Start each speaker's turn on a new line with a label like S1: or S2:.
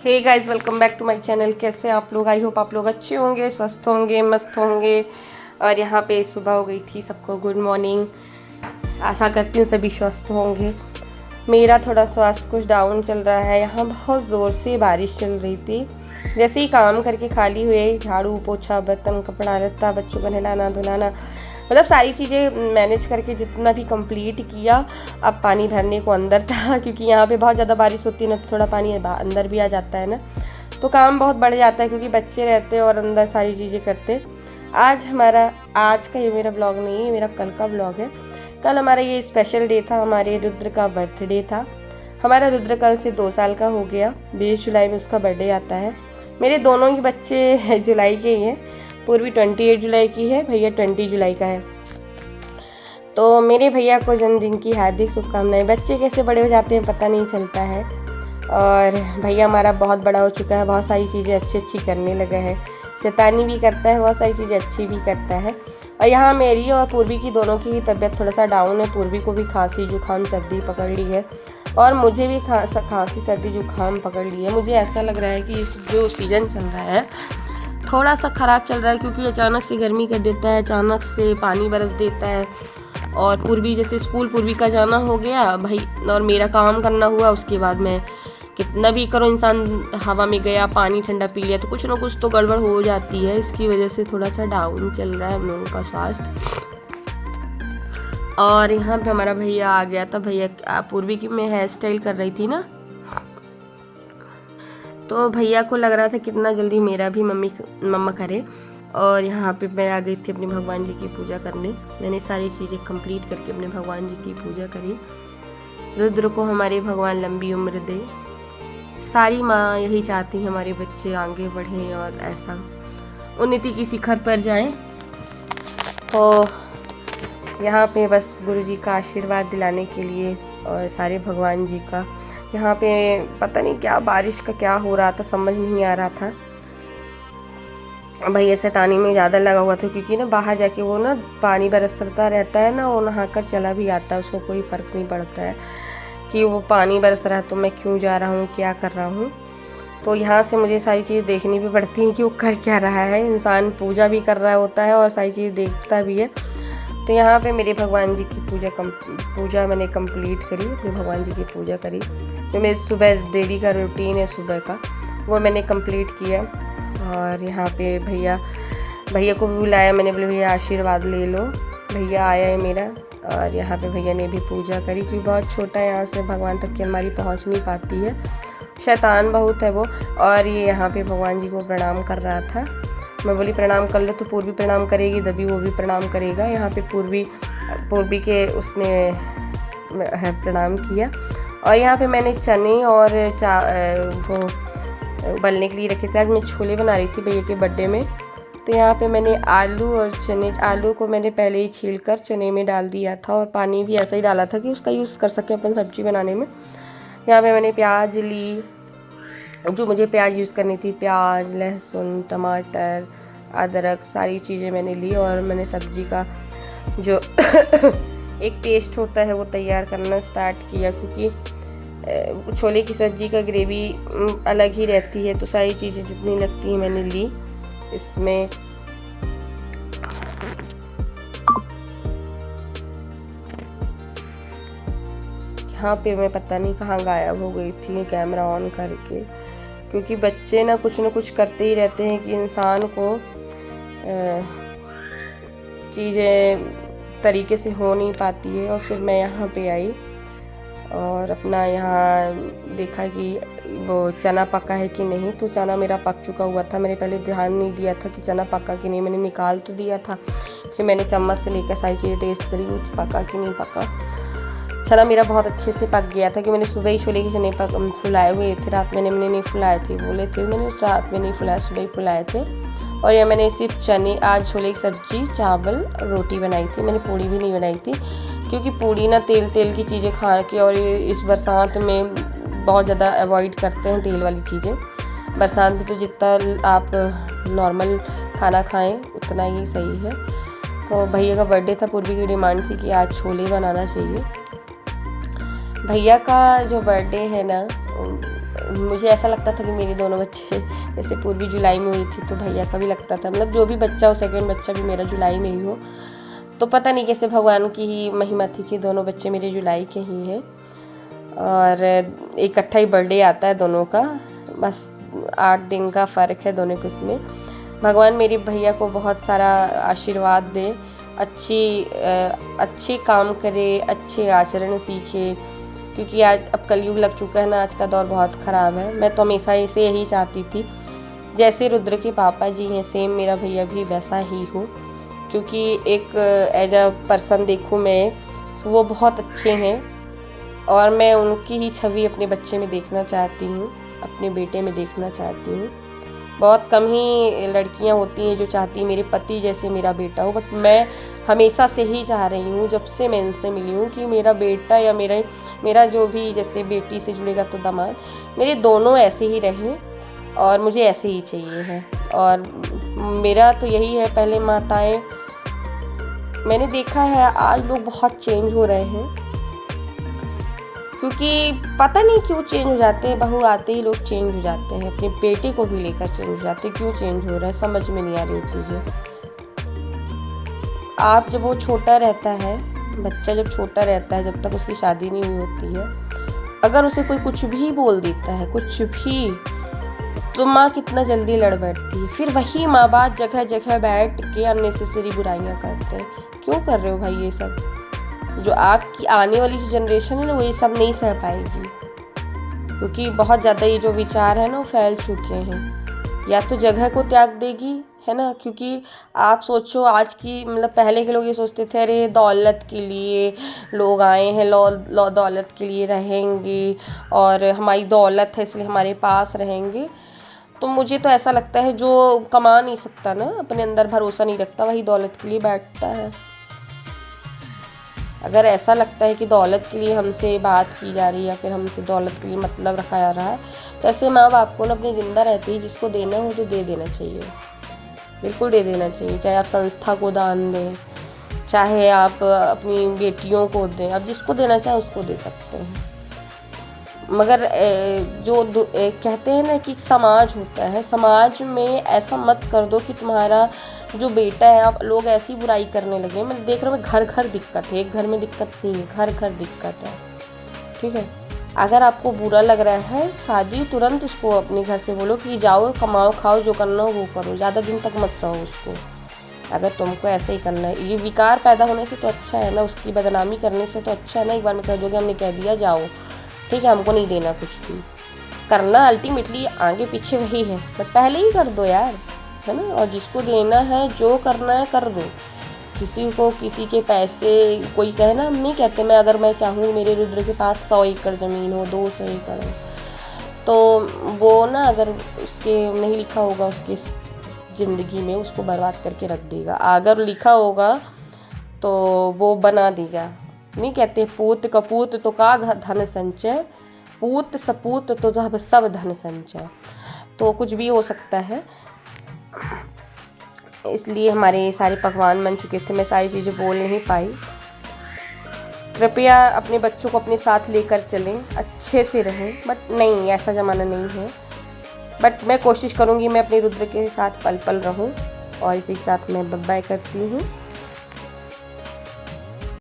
S1: Hey guys, welcome back to my channel. कैसे हैं आप लोग? आई होप आप लोग अच्छे होंगे, स्वस्थ होंगे, मस्त होंगे। और यहाँ पे सुबह हो गई थी, सबको गुड मॉर्निंग। आशा करती हूँ सभी स्वस्थ होंगे। मेरा थोड़ा स्वास्थ्य कुछ डाउन चल रहा है। यहाँ बहुत ज़ोर से बारिश चल रही थी। जैसे ही काम करके खाली हुए, झाड़ू पोछा, बर्तन, कपड़ा लत्ता, बच्चों को नहलाना धुलाना, मतलब सारी चीज़ें मैनेज करके जितना भी कंप्लीट किया। अब पानी भरने को अंदर था, क्योंकि यहाँ पे बहुत ज़्यादा बारिश होती है ना, तो थोड़ा पानी अंदर भी आ जाता है ना, तो काम बहुत बढ़ जाता है क्योंकि बच्चे रहते और अंदर सारी चीज़ें करते। आज का ये मेरा ब्लॉग नहीं है, मेरा कल का ब्लॉग है। कल हमारा ये स्पेशल डे था, हमारे रुद्र का बर्थडे था। हमारा रुद्र कल से 2 साल का हो गया। 20 जुलाई में उसका बर्थडे आता है। मेरे दोनों ही बच्चे जुलाई के ही हैं। पूर्वी 28 जुलाई की है, भैया 20 जुलाई का है। तो मेरे भैया को जन्मदिन की हार्दिक शुभकामनाएं। बच्चे कैसे बड़े हो जाते हैं पता नहीं चलता है। और भैया हमारा बहुत बड़ा हो चुका है, बहुत सारी चीज़ें अच्छी करने लगा है। शैतानी भी करता है, बहुत सारी चीज़ें अच्छी भी करता है। और यहाँ मेरी और पूर्वी की दोनों की तबीयत थोड़ा सा डाउन है। पूर्वी को भी खांसी जुकाम सर्दी पकड़ ली है और मुझे भी खांसी सर्दी जुकाम पकड़ ली है। मुझे ऐसा लग रहा है कि जो सीज़न चल रहा है थोड़ा सा ख़राब चल रहा है, क्योंकि अचानक से गर्मी कर देता है, अचानक से पानी बरस देता है। और पूर्वी जैसे स्कूल पूर्वी का जाना हो गया भाई, और मेरा काम करना हुआ, उसके बाद मैं कितना भी करो, इंसान हवा में गया, पानी ठंडा पी लिया, तो कुछ ना कुछ तो गड़बड़ हो जाती है। इसकी वजह से थोड़ा सा डाउन चल रहा है हम लोगों का स्वास्थ्य। और यहाँ पे हमारा भैया आ गया था। भैया पूर्वी की मैं हेयर स्टाइल कर रही थी ना, तो भैया को लग रहा था कितना जल्दी मेरा भी मम्मा करे। और यहाँ पे मैं आ गई थी अपने भगवान जी की पूजा करने। मैंने सारी चीज़ें कंप्लीट करके अपने भगवान जी की पूजा करी। रुद्र को हमारे भगवान लंबी उम्र दे। सारी माँ यही चाहती हैं हमारे बच्चे आगे बढ़ें और ऐसा उन्नति की शिखर पर जाएं। तो यहाँ पे बस गुरु जी का आशीर्वाद दिलाने के लिए और सारे भगवान जी का। यहाँ पे पता नहीं क्या बारिश का क्या हो रहा था, समझ नहीं आ रहा था। भैया शैतानी में ज़्यादा लगा हुआ था, क्योंकि ना बाहर जाके वो ना पानी बरसता रहता है ना, वो नहा कर चला भी आता है, उसको कोई फ़र्क नहीं पड़ता है कि वो पानी बरस रहा है तो मैं क्यों जा रहा हूँ, क्या कर रहा हूँ। तो यहाँ से मुझे सारी चीज़ें देखनी भी पड़ती हैं कि वो कर क्या रहा है। इंसान पूजा भी कर रहा होता है और सारी चीज़ें देखता भी है। तो यहाँ पे मेरे भगवान जी की पूजा मैंने कंप्लीट करी, अपने भगवान जी की पूजा करी। जो मेरी सुबह डेली का रूटीन है सुबह का, वो मैंने कंप्लीट किया। और यहाँ पे भैया को भी बुलाया मैंने, बोले भैया आशीर्वाद ले लो। भैया आया है मेरा, और यहाँ पे भैया ने भी पूजा करी, क्योंकि बहुत छोटा है, यहाँ से भगवान तक की हमारी पहुँच नहीं पाती है, शैतान बहुत है वो। और ये यहाँ पे भगवान जी को प्रणाम कर रहा था। मैं बोली प्रणाम कर लो, तो पूर्वी प्रणाम करेगी, तभी वो भी प्रणाम करेगा। यहाँ पे पूर्वी के उसने प्रणाम किया। और यहाँ पे मैंने चने और वो उबलने के लिए रखे थे। आज मैं छोले बना रही थी भैया के बर्थडे में। तो यहाँ पे मैंने आलू को मैंने पहले ही छील कर चने में डाल दिया था, और पानी भी ऐसा ही डाला था कि उसका यूज़ कर सकें अपन सब्जी बनाने में। यहाँ पे मैंने प्याज ली, जो मुझे प्याज यूज़ करनी थी, प्याज, लहसुन, टमाटर, अदरक, सारी चीज़ें मैंने ली। और मैंने सब्जी का जो एक टेस्ट होता है वो तैयार करना स्टार्ट किया, क्योंकि छोले की सब्ज़ी का ग्रेवी अलग ही रहती है। तो सारी चीज़ें जितनी लगती हैं मैंने ली इसमें। यहाँ पे मैं पता नहीं कहाँ गायब हो गई थी कैमरा ऑन करके, क्योंकि बच्चे ना कुछ करते ही रहते हैं कि इंसान को चीज़ें तरीके से हो नहीं पाती है। और फिर मैं यहाँ पे आई और अपना यहाँ देखा कि वो चना पका है कि नहीं। तो चना मेरा पक चुका हुआ था। मैंने पहले ध्यान नहीं दिया था कि चना पका कि नहीं, मैंने निकाल तो दिया था। फिर मैंने चम्मच से लेकर सारी चीज़ें टेस्ट करी, कुछ पका कि नहीं पका। चना मेरा बहुत अच्छे से पक गया था, कि मैंने सुबह ही छोले के चने फुलाए हुए थे। रात मैंने नहीं फुलाए थे, बोले थे मैंने, उस रात में नहीं फुलाए, सुबह ही फुलाए थे। और यह मैंने सिर्फ चने, आज छोले की सब्ज़ी, चावल, रोटी बनाई थी। मैंने पूड़ी भी नहीं बनाई थी, क्योंकि पूड़ी ना तेल की चीज़ें खा के, और इस बरसात में बहुत ज़्यादा अवॉइड करते हैं तेल वाली चीज़ें। बरसात में तो जितना आप नॉर्मल खाना खाएं उतना ही सही है। तो भैया का बर्थडे था, पूर्वी की डिमांड थी कि आज छोले बनाना चाहिए। भैया का जो बर्थडे है ना, मुझे ऐसा लगता था कि मेरे दोनों बच्चे, जैसे पूर्वी जुलाई में हुई थी तो भैया का भी लगता था, मतलब जो भी बच्चा हो, सेकंड बच्चा भी मेरा जुलाई में ही हो। तो पता नहीं कैसे भगवान की ही महिमा थी कि दोनों बच्चे मेरे जुलाई के ही हैं, और इकट्ठा ही बर्थडे आता है दोनों का, बस 8 दिन का फ़र्क है दोनों के उसमें। भगवान मेरे भैया को बहुत सारा आशीर्वाद दे, अच्छे काम करे, अच्छे आचरण सीखे, क्योंकि आज अब कलयुग लग चुका है ना, आज का दौर बहुत ख़राब है। मैं तो हमेशा इसे यही चाहती थी, जैसे रुद्र के पापा जी हैं सेम मेरा भैया भी वैसा ही हो, क्योंकि एक एज अ पर्सन देखूँ मैं तो वो बहुत अच्छे हैं, और मैं उनकी ही छवि अपने बच्चे में देखना चाहती हूँ, अपने बेटे में देखना चाहती हूँ। बहुत कम ही लड़कियाँ होती हैं जो चाहती मेरे पति जैसे मेरा बेटा हो, बट मैं हमेशा से ही चाह रही हूँ, जब से मैं इनसे मिली हूँ, कि मेरा बेटा या मेरा जो भी, जैसे बेटी से जुड़ेगा तो दामाद, मेरे दोनों ऐसे ही रहें, और मुझे ऐसे ही चाहिए है। और मेरा तो यही है, पहले माताएं, मैंने देखा है आज लोग बहुत चेंज हो रहे हैं, क्योंकि पता नहीं क्यों चेंज हो जाते हैं, बहू आते ही लोग चेंज हो जाते हैं, अपने बेटे को भी लेकर चेंज हो जाते हैं। क्यों चेंज हो रहा है समझ में नहीं आ रही चीज़ें। आप जब वो छोटा रहता है, बच्चा जब छोटा रहता है, जब तक उसकी शादी नहीं हुई होती है, अगर उसे कोई कुछ भी बोल देता है, कुछ भी, तो माँ कितना जल्दी लड़ बैठती है। फिर वही माँ बाप जगह जगह बैठ के अननेसेसरी बुराइयाँ करते हैं। क्यों कर रहे हो भाई ये सब? जो आपकी आने वाली जो जनरेशन है ना, वो ये सब नहीं सह पाएगी, क्योंकि बहुत ज़्यादा ये जो विचार है ना वो फैल चुके हैं। या तो जगह को त्याग देगी, है ना, क्योंकि आप सोचो आज की, मतलब पहले के लोग ये सोचते थे अरे दौलत के लिए लोग आए हैं, दौलत के लिए रहेंगे, और हमारी दौलत है इसलिए हमारे पास रहेंगे। तो मुझे तो ऐसा लगता है जो कमा नहीं सकता ना, अपने अंदर भरोसा नहीं रखता, वही दौलत के लिए बैठता है। अगर ऐसा लगता है कि दौलत के लिए हमसे बात की जा रही है, या फिर हमसे दौलत के लिए मतलब रखा जा रहा है, तो ऐसे माँ बाप को ना अपनी ज़िंदा रहती है जिसको देना हो तो दे देना चाहिए, बिल्कुल दे देना चाहिए। चाहे आप संस्था को दान दें, चाहे आप अपनी बेटियों को दें, आप जिसको देना चाहें उसको दे सकते हैं। मगर कहते हैं ना कि समाज होता है, समाज में ऐसा मत कर दो कि तुम्हारा जो बेटा है, आप लोग ऐसी बुराई करने लगे। मैं देख रहा हूँ घर घर दिक्कत है, एक घर में दिक्कत नहीं है, घर घर दिक्कत है, ठीक है। अगर आपको बुरा लग रहा है शादी, तुरंत उसको अपने घर से बोलो कि जाओ कमाओ खाओ, जो करना हो वो करो, ज़्यादा दिन तक मत सहो उसको। अगर तुमको ऐसे ही करना है, ये विकार पैदा होने से तो अच्छा है ना, उसकी बदनामी करने से तो अच्छा है ना, एक बार में कह दोगे हमने कह दिया जाओ, ठीक है, हमको नहीं देना कुछ भी। करना अल्टीमेटली आगे पीछे वही है, बट पहले ही कर दो यार, है ना। और जिसको देना है, जो करना है कर दो। किसी को किसी के पैसे, कोई कहे ना, हम नहीं कहते, मैं अगर मैं चाहूँ मेरे रुद्र के पास 100 एकड़ ज़मीन हो, 200 एकड़ हो, तो वो ना अगर उसके नहीं लिखा होगा उसकी ज़िंदगी में, उसको बर्बाद करके रख देगा। अगर लिखा होगा तो वो बना देगा। नहीं कहते पूत कपूत तो का धन संचय, पूत सपूत तो सब धन संचय। तो कुछ भी हो सकता है, इसलिए हमारे सारे पकवान बन चुके थे, मैं सारी चीज़ें बोल नहीं पाई। कृपया अपने बच्चों को अपने साथ लेकर चलें, अच्छे से रहें, बट नहीं ऐसा ज़माना नहीं है। बट मैं कोशिश करूँगी मैं अपने रुद्र के साथ पल पल रहूँ, और इसी के साथ मैं बाय करती हूँ।